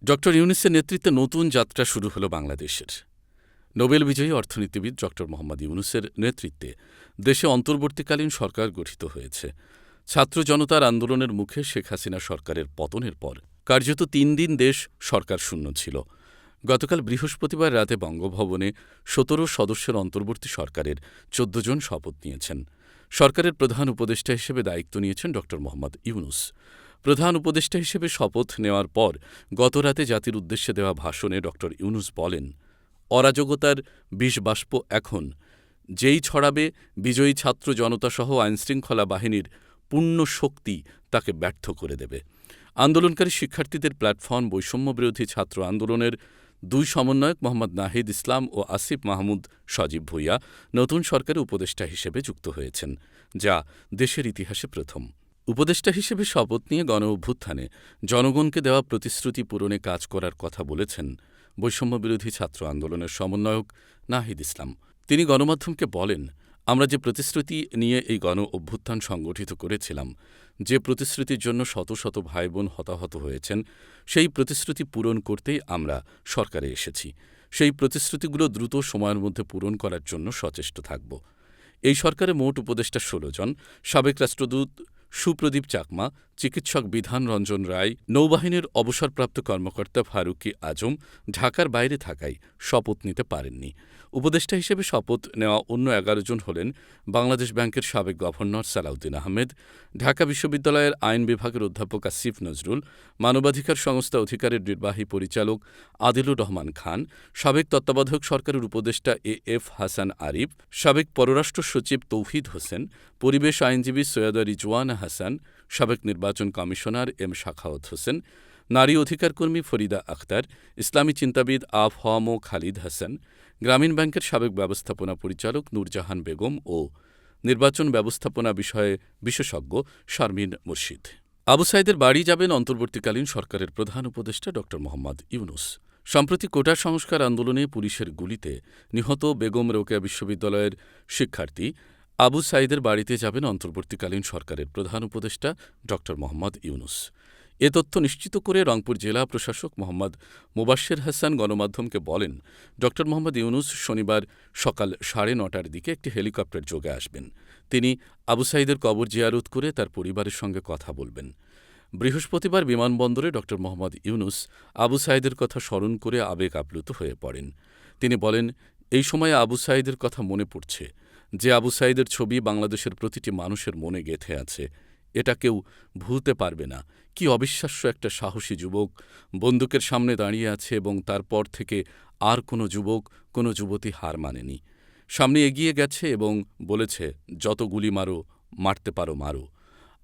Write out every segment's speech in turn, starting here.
Doctor ইউনূসের নেতৃত্বে নতুন যাত্রা শুরু হলো বাংলাদেশের। নোবেল বিজয়ী অর্থনীতিবিদ ডক্টর মোহাম্মদ ইউনূসের নেতৃত্বে দেশে অন্তর্বর্তীকালীন সরকার গঠিত হয়েছে। ছাত্র জনতার আন্দোলনের মুখে শেখ হাসিনা সরকারের পতনের পর কার্যত ৩ দিন দেশ সরকার শূন্য ছিল। গতকাল বৃহস্পতিবার রাতে বঙ্গভবনে ১৭ সদস্যের অন্তর্বর্তী সরকারের ১৪ জন শপথ নিয়েছেন। সরকারের প্রধান উপদেষ্টা হিসেবে দায়িত্ব নিয়েছেন ডক্টর মোহাম্মদ ইউনূস। প্রধান উপদেষ্টা হিসেবে শপথ নেওয়ার পর গতরাতে জাতির উদ্দেশ্যে দেওয়া ভাষণে ডক্টর ইউনূস বলেন, অরাজকতার বিষবাষ্প এখন যেই ছড়াবে, বিজয়ী ছাত্র জনতাসহ আইনশৃঙ্খলা বাহিনীর পূর্ণ শক্তি তাকে ব্যর্থ করে দেবে। আন্দোলনকারী শিক্ষার্থীদের প্ল্যাটফর্ম বৈষম্যবিরোধী ছাত্র আন্দোলনের ২ সমন্বয়ক মোহাম্মদ নাহিদ ইসলাম ও আসিফ মাহমুদ সজীব ভূঁইয়া নতুন সরকারে উপদেষ্টা হিসেবে যুক্ত হয়েছেন, যা দেশের ইতিহাসে প্রথম। উপদেষ্টা হিসেবে শপথ নিয়ে গণঅভ্যুত্থানে জনগণকে দেওয়া প্রতিশ্রুতি পূরণে কাজ করার কথা বলেছেন বৈষম্যবিরোধী ছাত্র আন্দোলনের সমন্বয়ক নাহিদ ইসলাম। তিনি গণমাধ্যমকে বলেন, আমরা যে প্রতিশ্রুতি নিয়ে এই গণ অভ্যুত্থান সংগঠিত করেছিলাম, যে প্রতিশ্রুতির জন্য শত শত ভাইবোন হতাহত হয়েছেন, সেই প্রতিশ্রুতি পূরণ করতেই আমরা সরকারে এসেছি। সেই প্রতিশ্রুতিগুলো দ্রুত সময়ের মধ্যে পূরণ করার জন্য সচেষ্ট থাকব। এই সরকারে মোট উপদেষ্টা ১৬ জন। সাবেক রাষ্ট্রদূত সুপ্রদীপ চাকমা, চিকিৎসক বিধান রঞ্জন রায়, নৌবাহিনীর অবসরপ্রাপ্ত কর্মকর্তা ফারুকী আজম ঢাকার বাইরে থাকায় শপথ নিতে পারেননি। উপদেষ্টা হিসেবে শপথ নেওয়া অন্য ১১ জন হলেন বাংলাদেশ ব্যাংকের সাবেক গভর্নর সালাউদ্দিন আহমেদ, ঢাকা বিশ্ববিদ্যালয়ের আইন বিভাগের অধ্যাপক আসিফ নজরুল, মানবাধিকার সংস্থা অধিকারের নির্বাহী পরিচালক আদিলুর রহমান খান, সাবেক তত্ত্বাবধায়ক সরকারের উপদেষ্টা এ.এফ হাসান আরিফ, সাবেক পররাষ্ট্র সচিব তৌহিদ হোসেন, পরিবেশ আইনজীবী সৈয়দা রিজওয়ানা হাসান, সাবেক নির্বাচন কমিশনার এম শাখাওয়াত হোসেন, নারী অধিকারকর্মী ফরিদা আখতার, ইসলামী চিন্তাবিদ আ.ফ.ম খালিদ হাসান, গ্রামীণ ব্যাংকের সাবেক ব্যবস্থাপনা পরিচালক নূরজাহান বেগম ও নির্বাচন ব্যবস্থাপনা বিষয়ে বিশেষজ্ঞ শারমিন মুর্শিদ। আবু সাইদের বাড়ি যাবেন অন্তর্বর্তীকালীন সরকারের প্রধান উপদেষ্টা ড. মোহাম্মদ ইউনূস। সম্প্রতি কোটা সংস্কার আন্দোলনে পুলিশের গুলিতে নিহত বেগম রোকেয়া বিশ্ববিদ্যালয়ের শিক্ষার্থী আবু সাইদের বাড়িতে যাবেন অন্তর্বর্তীকালীন সরকারের প্রধান উপদেষ্টা ড. মোহাম্মদ ইউনূস। এ তথ্য নিশ্চিত করে রংপুর জেলা প্রশাসক মোহাম্মদ মোবাশ্বের হাসান গণমাধ্যমকে বলেন, ড. মোহাম্মদ ইউনূস শনিবার সকাল ৯:৩০টার দিকে একটি হেলিকপ্টার যোগে আসবেন। তিনি আবু সাইদের কবর জিয়ারত করে তার পরিবারের সঙ্গে কথা বলবেন। বৃহস্পতিবার বিমানবন্দরে ড. মোহাম্মদ ইউনূস আবু সাইদের কথা স্মরণ করে আবেগ আপ্লুত হয়ে পড়েন। তিনি বলেন, এই সময়ে আবু সাইদের কথা মনে পড়ছে। যে আবু সাইদের ছবি বাংলাদেশের প্রতিটি মানুষের মনে গেঁথে আছে, এটা কেউ ভুলতে পারবে না। কি অবিশ্বাস্য একটা সাহসী যুবক বন্দুকের সামনে দাঁড়িয়ে আছে এবং তারপর থেকে আর কোনো যুবক, কোনো যুবতী হার মানেনি। সামনে এগিয়ে গেছে এবং বলেছে, যত গুলি মারো, মারতে পারো মারো।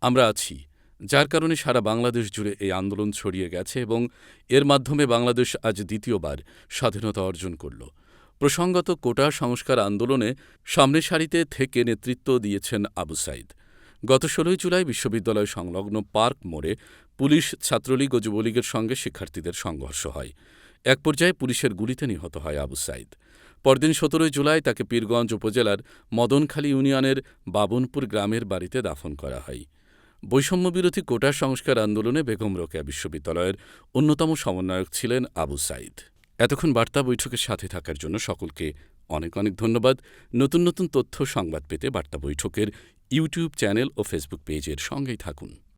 আমরা আছি, যার কারণে সারা বাংলাদেশ জুড়ে এই আন্দোলন ছড়িয়ে গেছে এবং এর মাধ্যমে বাংলাদেশ আজ দ্বিতীয়বার স্বাধীনতা অর্জন করল। প্রসঙ্গত, কোটা সংস্কার আন্দোলনে সামনের সারিতে থেকে নেতৃত্ব দিয়েছেন আবু সাইদ। গত ১৬ জুলাই বিশ্ববিদ্যালয় সংলগ্ন পার্ক মোড়ে পুলিশ, ছাত্রলীগ ও যুবলীগের সঙ্গে শিক্ষার্থীদের সংঘর্ষ হয়। এক পর্যায়ে পুলিশের গুলিতে নিহত হয় আবু সাইদ। পরদিন ১৭ জুলাই তাকে পীরগঞ্জ উপজেলার মদনখালী ইউনিয়নের বাবনপুর গ্রামের বাড়িতে দাফন করা হয়। বৈষম্যবিরোধী কোটা সংস্কার আন্দোলনে বেগম রোকেয়া বিশ্ববিদ্যালয়ের অন্যতম সমন্বয়ক ছিলেন আবু সাইদ। এতক্ষণ বার্তা বৈঠকের সাথে থাকার জন্য সকলকে অনেক অনেক ধন্যবাদ। নতুন নতুন তথ্য সংবাদ পেতে বার্তা বৈঠকের ইউটিউব চ্যানেল ও ফেসবুক পেজের সঙ্গেই থাকুন।